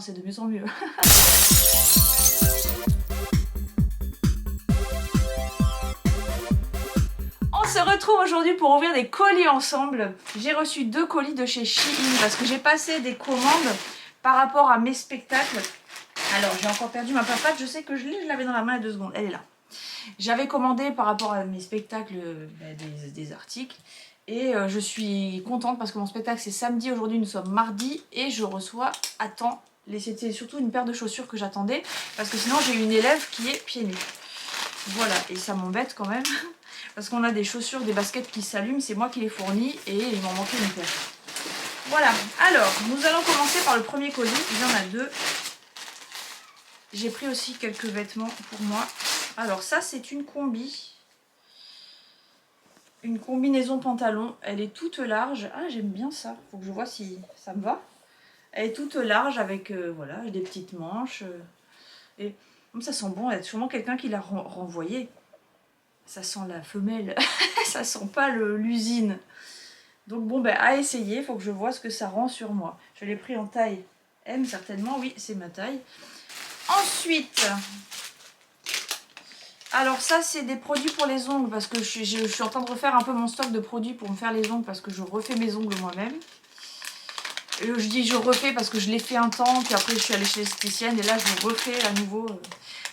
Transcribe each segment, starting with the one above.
C'est de mieux en mieux. On se retrouve aujourd'hui pour ouvrir des colis ensemble. J'ai reçu 2 colis de chez Shein parce que j'ai passé des commandes par rapport à mes spectacles. Alors j'ai encore perdu ma papate, je sais que je l'avais dans la main il y a 2 secondes, elle est là. J'avais commandé par rapport à mes spectacles des articles. Et je suis contente parce que mon spectacle c'est samedi, aujourd'hui nous sommes mardi et je reçois à temps. C'était surtout une paire de chaussures que j'attendais parce que sinon j'ai une élève qui est pieds nus. Voilà, et ça m'embête quand même parce qu'on a des chaussures, des baskets qui s'allument, c'est moi qui les fournis et il m'en manquait une paire. Voilà, alors nous allons commencer par le premier colis, il y en a 2. J'ai pris aussi quelques vêtements pour moi. Alors ça c'est une combi. Une combinaison pantalon, elle est toute large. Ah, j'aime bien ça, faut que je vois si ça me va. Elle est toute large avec voilà, des petites manches. Et ça sent bon, il y a sûrement quelqu'un qui l'a renvoyé. Ça sent la femelle, ça sent pas l'usine. Donc bon, ben à essayer, il faut que je vois ce que ça rend sur moi. Je l'ai pris en taille M certainement, oui, c'est ma taille. Ensuite... Alors ça c'est des produits pour les ongles parce que je suis en train de refaire un peu mon stock de produits pour me faire les ongles parce que je refais mes ongles moi-même. Je dis je refais parce que je l'ai fait un temps puis après je suis allée chez l'esthéticienne et là je refais à nouveau.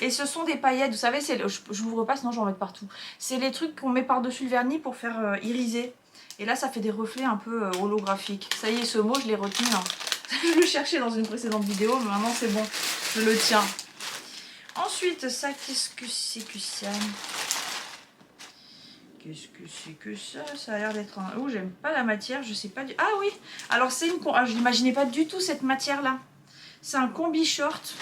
Et ce sont des paillettes, vous savez, je l'ouvre pas sinon j'en mets partout. C'est les trucs qu'on met par-dessus le vernis pour faire iriser. Et là ça fait des reflets un peu holographiques. Ça y est, ce mot je l'ai retenu. Hein. Je le cherchais dans une précédente vidéo mais maintenant c'est bon, je le tiens. Ensuite, ça, qu'est-ce que c'est que ça? Qu'est-ce que c'est que ça? Ça a l'air d'être un... Oh, j'aime pas la matière, je sais pas du... Ah oui! Alors, c'est une... Ah, je n'imaginais pas du tout cette matière-là. C'est un combi short.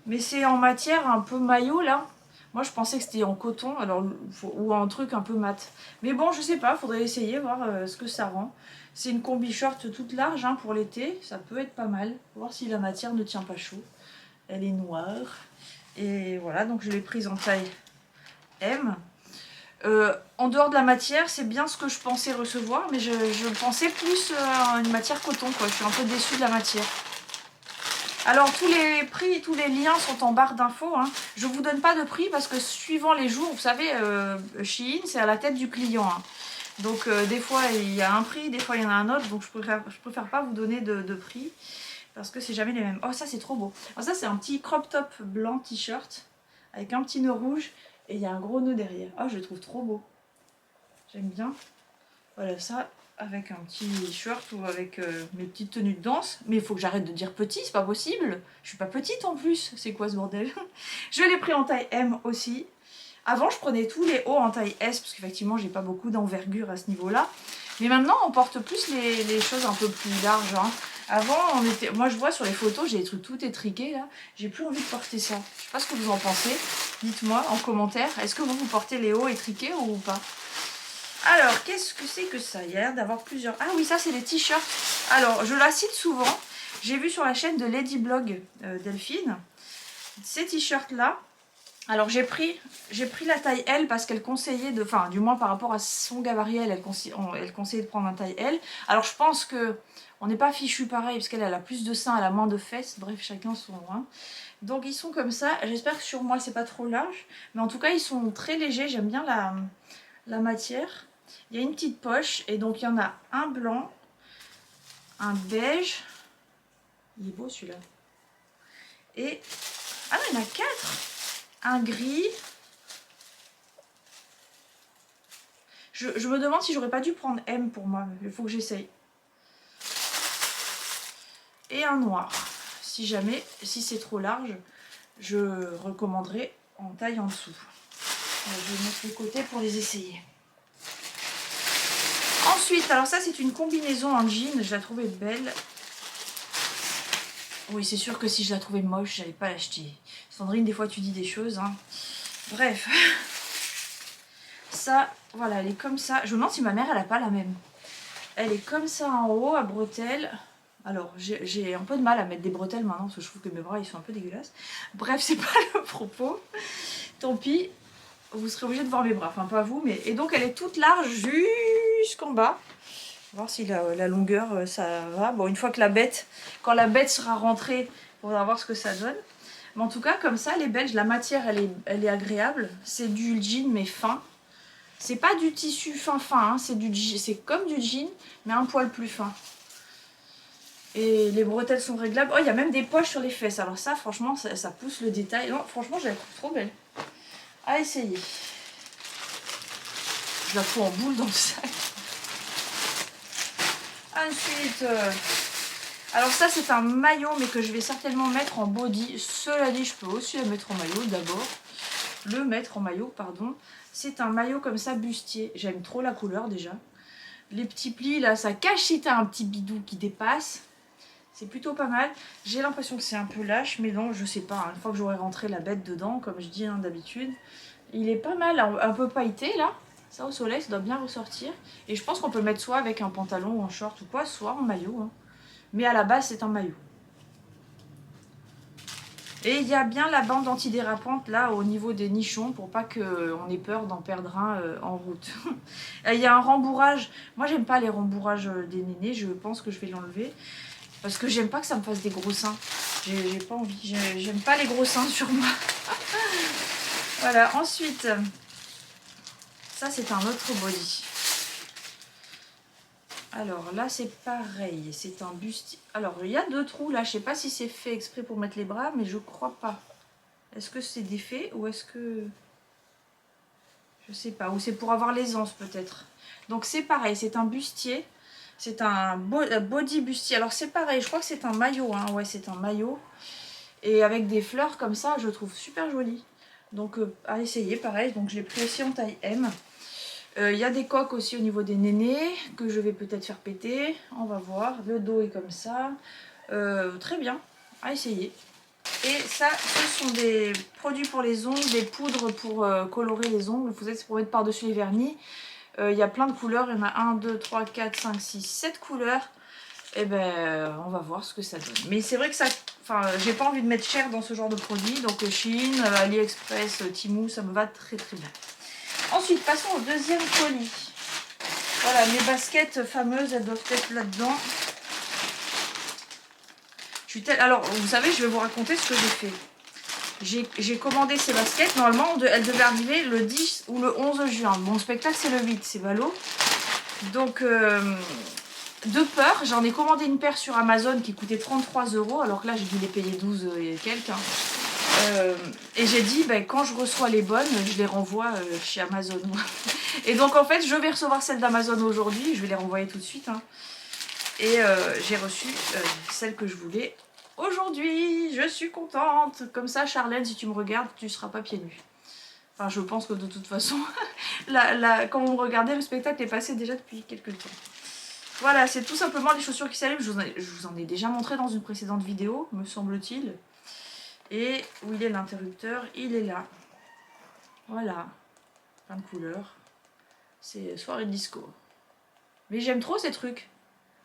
Mais c'est en matière un peu maillot, là. Moi, je pensais que c'était en coton, alors ou en truc un peu mat. Mais bon, je sais pas, faudrait essayer, voir ce que ça rend. C'est une combi short toute large hein, pour l'été. Ça peut être pas mal. Voir si la matière ne tient pas chaud. Elle est noire. Et voilà, donc je l'ai prise en taille M. En dehors de la matière, c'est bien ce que je pensais recevoir, mais je pensais plus à une matière coton, quoi. Je suis un peu déçue de la matière. Alors, tous les prix, tous les liens sont en barre d'infos. Hein. Je ne vous donne pas de prix parce que suivant les jours, vous savez, Shein, c'est à la tête du client. Hein. Donc, des fois, il y a un prix, des fois, il y en a un autre. Donc, je préfère pas vous donner de prix. Parce que c'est jamais les mêmes. Oh, ça c'est trop beau. Alors ça c'est un petit crop top blanc t-shirt avec un petit nœud rouge et il y a un gros nœud derrière. Oh, je le trouve trop beau. J'aime bien. Voilà ça avec un petit short ou avec mes petites tenues de danse. Mais il faut que j'arrête de dire petit, c'est pas possible. Je suis pas petite en plus. C'est quoi ce bordel? Je l'ai pris en taille M aussi. Avant je prenais tous les hauts en taille S parce qu'effectivement j'ai pas beaucoup d'envergure à ce niveau-là. Mais maintenant on porte plus les choses un peu plus larges. Hein. Avant, moi je vois sur les photos, j'ai des trucs tout étriqués là. J'ai plus envie de porter ça. Je sais pas ce que vous en pensez. Dites-moi en commentaire. Est-ce que vous portez les hauts étriqués ou pas? Alors, qu'est-ce que c'est que ça? Il y a l'air d'avoir plusieurs... Ah oui, ça c'est des t-shirts. Alors, je la cite souvent. J'ai vu sur la chaîne de Ladyblog Delphine. Ces t-shirts là. Alors j'ai pris la taille L parce qu'elle conseillait de... Enfin, du moins par rapport à son gabarit, elle conseillait de prendre un taille L. Alors je pense que... On n'est pas fichu pareil parce qu'elle a plus de seins, elle a moins de fesses. Bref, chacun son... Hein. Donc ils sont comme ça. J'espère que sur moi c'est pas trop large. Mais en tout cas ils sont très légers. J'aime bien la matière. Il y a une petite poche. Et donc il y en a un blanc. Un beige. Il est beau celui-là. Et... Ah non, il y en a 4. Un gris. Je me demande si j'aurais pas dû prendre M pour moi. Il faut que j'essaye. Et un noir. Si jamais, si c'est trop large, je recommanderais en taille en dessous. Je vais mettre les côtés pour les essayer. Ensuite, alors ça c'est une combinaison en jean, je la trouvais belle. Oui, c'est sûr que si je la trouvais moche, j'allais pas l'acheter. Sandrine, des fois tu dis des choses. Hein. Bref. Ça, voilà, elle est comme ça. Je me demande si ma mère, elle a pas la même. Elle est comme ça en haut, à bretelles. Alors, j'ai un peu de mal à mettre des bretelles maintenant parce que je trouve que mes bras ils sont un peu dégueulasses. Bref, c'est pas le propos. Tant pis, vous serez obligé de voir mes bras. Enfin, pas vous, mais... Et donc, elle est toute large jusqu'en bas. Voir si la longueur, ça va. Bon, une fois que quand la bête sera rentrée, on va voir ce que ça donne. Mais en tout cas, comme ça, les belges, la matière, elle est agréable. C'est du jean, mais fin. C'est pas du tissu fin, hein. C'est comme du jean, mais un poil plus fin. Et les bretelles sont réglables. Oh, il y a même des poches sur les fesses. Alors ça, franchement, ça pousse le détail. Non, franchement, je la trouve trop belle. À essayer. Je la fous en boule dans le sac. Ensuite, alors ça c'est un maillot mais que je vais certainement mettre en body. Cela dit, je peux aussi la mettre en maillot d'abord. Le mettre en maillot, pardon. C'est un maillot comme ça bustier. J'aime trop la couleur déjà. Les petits plis là, ça cache si t'as un petit bidou qui dépasse. C'est plutôt pas mal. J'ai l'impression que c'est un peu lâche, mais non, je sais pas. Hein. Une fois que j'aurai rentré la bête dedans, comme je dis hein, d'habitude. Il est pas mal, un peu pailleté là. Ça au soleil, ça doit bien ressortir. Et je pense qu'on peut le mettre soit avec un pantalon ou en short ou quoi, soit en maillot. Hein. Mais à la base, c'est un maillot. Et il y a bien la bande antidérapante là au niveau des nichons pour pas qu'on ait peur d'en perdre un en route. Il y a un rembourrage. Moi, j'aime pas les rembourrages des nénés. Je pense que je vais l'enlever. Parce que j'aime pas que ça me fasse des gros seins. J'ai pas envie. J'aime pas les gros seins sur moi. Voilà, ensuite... Ça, c'est un autre body. Alors là, c'est pareil. C'est un bustier. Alors, il y a 2 trous là. Je sais pas si c'est fait exprès pour mettre les bras, mais je crois pas. Est-ce que c'est défait ou est-ce que... Je sais pas. Ou c'est pour avoir l'aisance peut-être. Donc, c'est pareil. C'est un bustier. C'est un body bustier. Alors, c'est pareil. Je crois que c'est un maillot. Hein. Ouais, c'est un maillot. Et avec des fleurs comme ça, je trouve super joli. Donc, à essayer. Pareil. Donc, je l'ai pris aussi en taille M. Il y a des coques aussi au niveau des nénés que je vais peut-être faire péter. On va voir. Le dos est comme ça. Très bien. À essayer. Et ça, ce sont des produits pour les ongles, des poudres pour colorer les ongles. Vous savez, c'est pour mettre par-dessus les vernis. Il y a plein de couleurs. Il y en a 1, 2, 3, 4, 5, 6, 7 couleurs. Et ben, on va voir ce que ça donne. Mais c'est vrai que ça... Enfin, j'ai pas envie de mettre cher dans ce genre de produit. Donc Shein, AliExpress, Temu, ça me va très très bien. Ensuite, passons au deuxième colis. Voilà, mes baskets fameuses, elles doivent être là-dedans. Alors, vous savez, je vais vous raconter ce que j'ai fait. J'ai commandé ces baskets. Normalement, elles devaient arriver le 10 ou le 11 juin. Mon spectacle, c'est le 8, c'est ballot. Donc, de peur, j'en ai commandé une paire sur Amazon qui coûtait 33 €. Alors que là, j'ai dû les payer 12 et quelques. Hein. Et j'ai dit, ben, quand je reçois les bonnes, je les renvoie chez Amazon. Et donc en fait, je vais recevoir celles d'Amazon aujourd'hui. Je vais les renvoyer tout de suite. Hein. Et j'ai reçu celles que je voulais aujourd'hui. Je suis contente. Comme ça, Charlène, si tu me regardes, tu ne seras pas pieds nus. Enfin, je pense que de toute façon, quand vous me regardez, le spectacle est passé déjà depuis quelques temps. Voilà, c'est tout simplement les chaussures qui s'allument. Je vous en ai déjà montré dans une précédente vidéo, me semble-t-il. Et où il est l'interrupteur? Il est là. Voilà. Plein de couleurs. C'est soirée disco. Mais j'aime trop ces trucs.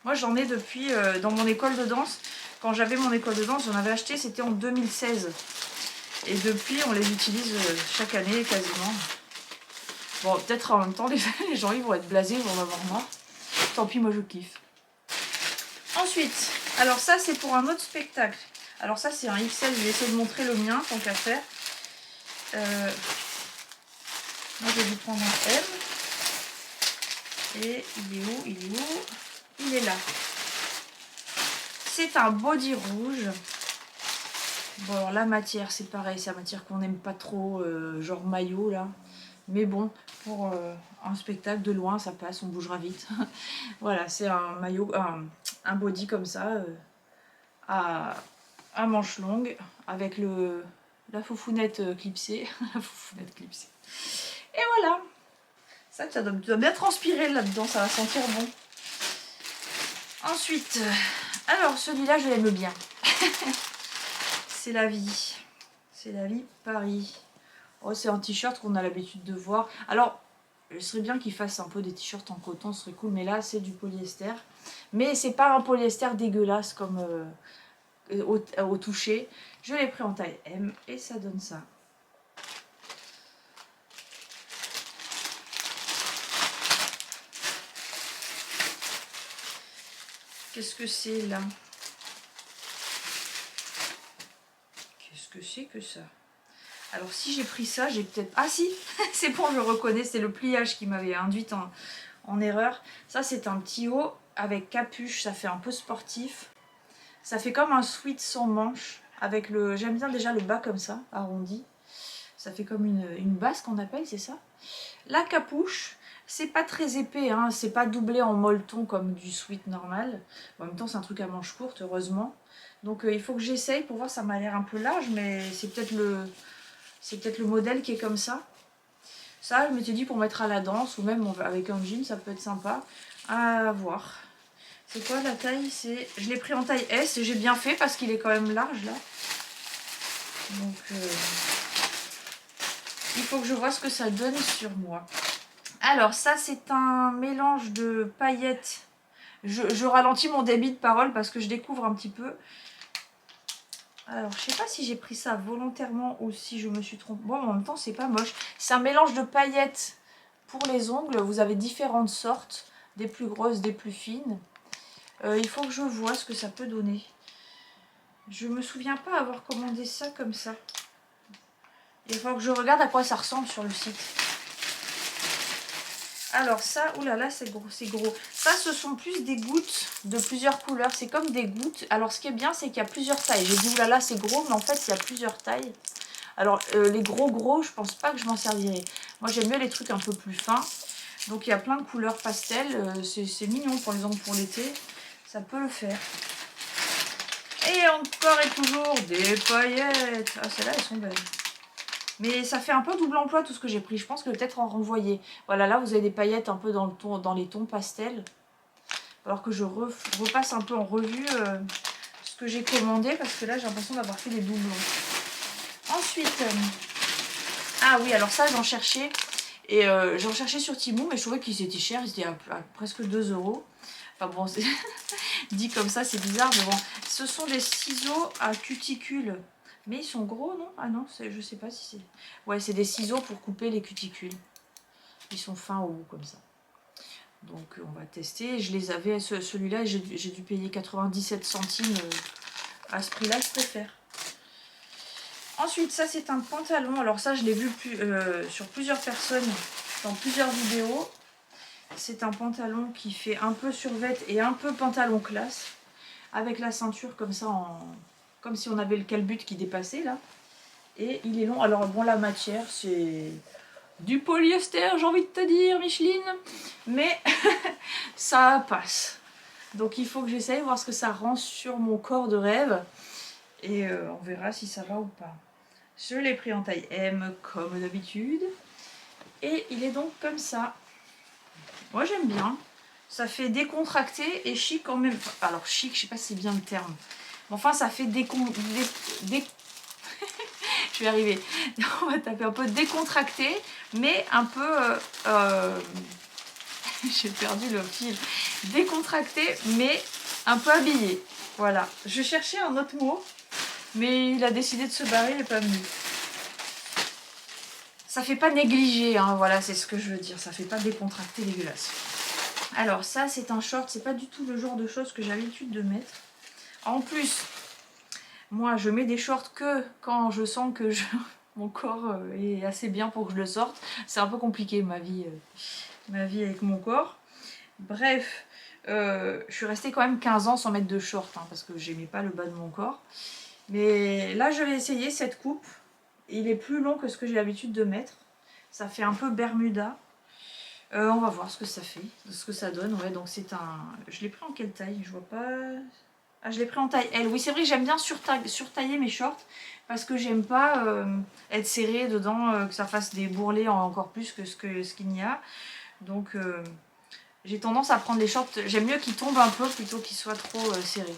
Moi j'en ai depuis dans mon école de danse. Quand j'avais mon école de danse, j'en avais acheté, c'était en 2016. Et depuis, on les utilise chaque année quasiment. Bon, peut-être en même temps, les gens ils vont être blasés, ils vont avoir marre. Tant pis, moi je kiffe. Ensuite, alors ça c'est pour un autre spectacle. Alors ça c'est un XL, je vais essayer de montrer le mien, tant qu'à faire. Moi j'ai dû prendre un M. Et il est où? Il est où? Il est là. C'est un body rouge. Bon alors la matière c'est pareil, c'est la matière qu'on n'aime pas trop, genre maillot là. Mais bon, pour un spectacle de loin ça passe, on bougera vite. Voilà, c'est un maillot, un body comme ça, à manches longues, avec la foufounette clipsée. La foufounette clipsée. Et voilà. Ça doit bien transpirer là-dedans, ça va sentir bon. Ensuite, alors celui-là je l'aime bien. C'est la vie. C'est la vie Paris. Oh, c'est un t-shirt qu'on a l'habitude de voir. Alors, il serait bien qu'il fasse un peu des t-shirts en coton, ce serait cool. Mais là, c'est du polyester. Mais c'est pas un polyester dégueulasse comme au toucher. Je l'ai pris en taille M et ça donne ça. Qu'est-ce que c'est là? Qu'est-ce que c'est que ça? Alors si j'ai pris ça, j'ai peut-être... Ah si, c'est bon, je reconnais, c'est le pliage qui m'avait induite en erreur. Ça c'est un petit haut avec capuche, ça fait un peu sportif. Ça fait comme un sweat sans manche, avec le... J'aime bien déjà le bas comme ça, arrondi. Ça fait comme une basse qu'on appelle, c'est ça? La capuche, c'est pas très épais, hein, c'est pas doublé en molleton comme du sweat normal. En même temps, c'est un truc à manches courtes, heureusement. Donc il faut que j'essaye pour voir, ça m'a l'air un peu large, mais c'est peut-être le modèle qui est comme ça. Ça, je m'étais dit pour mettre à la danse, ou même avec un jean, ça peut être sympa. À voir. C'est quoi la taille? Je l'ai pris en taille S et j'ai bien fait parce qu'il est quand même large là. Donc il faut que je vois ce que ça donne sur moi. Alors ça c'est un mélange de paillettes. Je ralentis mon débit de parole parce que je découvre un petit peu. Alors je sais pas si j'ai pris ça volontairement ou si je me suis trompée. Bon en même temps c'est pas moche. C'est un mélange de paillettes pour les ongles. Vous avez différentes sortes. Des plus grosses, des plus fines. Il faut que je vois ce que ça peut donner. Je me souviens pas avoir commandé ça comme ça. Il va falloir que je regarde à quoi ça ressemble sur le site. Alors ça, oulala, c'est gros, c'est gros. Ça, ce sont plus des gouttes de plusieurs couleurs. C'est comme des gouttes. Alors ce qui est bien, c'est qu'il y a plusieurs tailles. J'ai dit oulala, c'est gros, mais en fait, il y a plusieurs tailles. Alors les gros, je pense pas que je m'en servirai. Moi, j'aime mieux les trucs un peu plus fins. Donc il y a plein de couleurs pastel. C'est mignon, par exemple, pour l'été. Ça peut le faire. Et encore et toujours des paillettes. Ah, celles-là, elles sont belles. Mais ça fait un peu double emploi tout ce que j'ai pris. Je pense que peut-être en renvoyer. Voilà, là, vous avez des paillettes un peu dans les tons pastels. Alors que je repasse un peu en revue ce que j'ai commandé. Parce que là, j'ai l'impression d'avoir fait des doublons. Ensuite, ah oui, alors ça, j'en cherchais. Et j'en cherchais sur Temu, mais je trouvais qu'ils étaient chers. Ils étaient à presque 2 €. Enfin bon, dit comme ça, c'est bizarre, mais bon. Ce sont des ciseaux à cuticules. Mais ils sont gros, non? Ah non, je sais pas si c'est... Ouais, c'est des ciseaux pour couper les cuticules. Ils sont fins au bout, comme ça. Donc, on va tester. Je les avais... Celui-là, j'ai dû payer 97 centimes. À ce prix-là, je préfère. Ensuite, ça, c'est un pantalon. Alors ça, je l'ai vu sur plusieurs personnes, dans plusieurs vidéos. C'est un pantalon qui fait un peu survêt et un peu pantalon classe. Avec la ceinture comme ça, comme si on avait le calbut qui dépassait là. Et il est long. Alors bon, la matière, c'est du polyester, j'ai envie de te dire, Micheline. Mais ça passe. Donc il faut que j'essaye, voir ce que ça rend sur mon corps de rêve. Et on verra si ça va ou pas. Je l'ai pris en taille M comme d'habitude. Et il est donc comme ça. Moi j'aime bien. Ça fait décontracté et chic en même temps. Alors chic, je sais pas si c'est bien le terme. Mais enfin ça fait je vais arriver. On va taper un peu décontracté, mais un peu... j'ai perdu le fil. Décontracté, mais un peu habillé. Voilà. Je cherchais un autre mot, mais il a décidé de se barrer, il n'est pas venu. Ça fait pas négligé, hein, voilà, c'est ce que je veux dire. Ça fait pas décontracté dégueulasse. Alors ça, c'est un short. C'est pas du tout le genre de choses que j'ai l'habitude de mettre. En plus, moi, je mets des shorts que quand je sens que mon corps est assez bien pour que je le sorte. C'est un peu compliqué, ma vie avec mon corps. Bref, je suis restée quand même 15 ans sans mettre de shorts, hein, parce que j'aimais pas le bas de mon corps. Mais là, je vais essayer cette coupe. Il est plus long que ce que j'ai l'habitude de mettre. Ça fait un peu Bermuda. On va voir ce que ça fait, ce que ça donne. Ouais, donc c'est un... Je l'ai pris en quelle taille? Je vois pas... Ah, je l'ai pris en taille L. Oui, c'est vrai que j'aime bien surtailler mes shorts parce que j'aime pas être serré dedans, que ça fasse des bourrelets encore plus que ce qu'il n'y a. Donc, j'ai tendance à prendre les shorts... J'aime mieux qu'ils tombent un peu plutôt qu'ils soient trop serrés.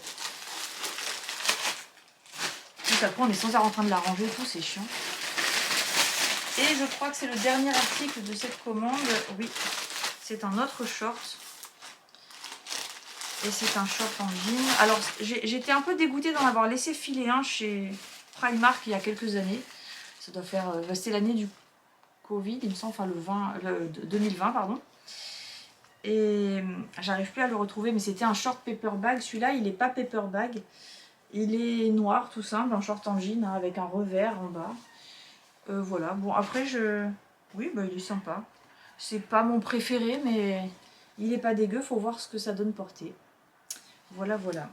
Puis après, on est sans arrêt en train de la ranger et tout, c'est chiant. Et je crois que c'est le dernier article de cette commande. Oui, c'est un autre short. Et c'est un short en jean. Alors, j'étais un peu dégoûtée d'en avoir laissé filer un chez Primark il y a quelques années. Ça doit faire... c'était l'année du Covid, il me semble, enfin le 2020, pardon. Et j'arrive plus à le retrouver, mais c'était un short paper bag. Celui-là, il est pas paper bag. Il est noir, tout simple, un short en jean hein, avec un revers en bas. Voilà, bon après oui, bah il est sympa. C'est pas mon préféré, mais il est pas dégueu, faut voir ce que ça donne porter. Voilà, voilà.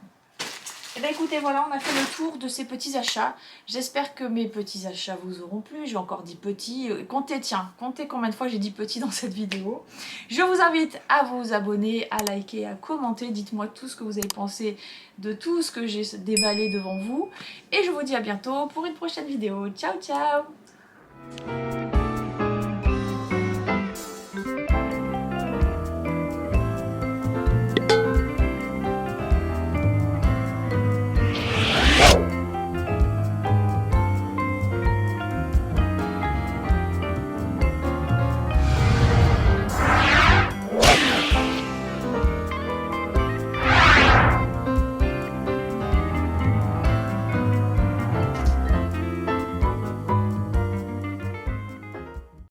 Et bien écoutez, voilà, on a fait le tour de ces petits achats. J'espère que mes petits achats vous auront plu. J'ai encore dit petits. Comptez, tiens, comptez combien de fois j'ai dit petit dans cette vidéo. Je vous invite à vous abonner, à liker, à commenter. Dites-moi tout ce que vous avez pensé de tout ce que j'ai déballé devant vous. Et je vous dis à bientôt pour une prochaine vidéo. Ciao, ciao!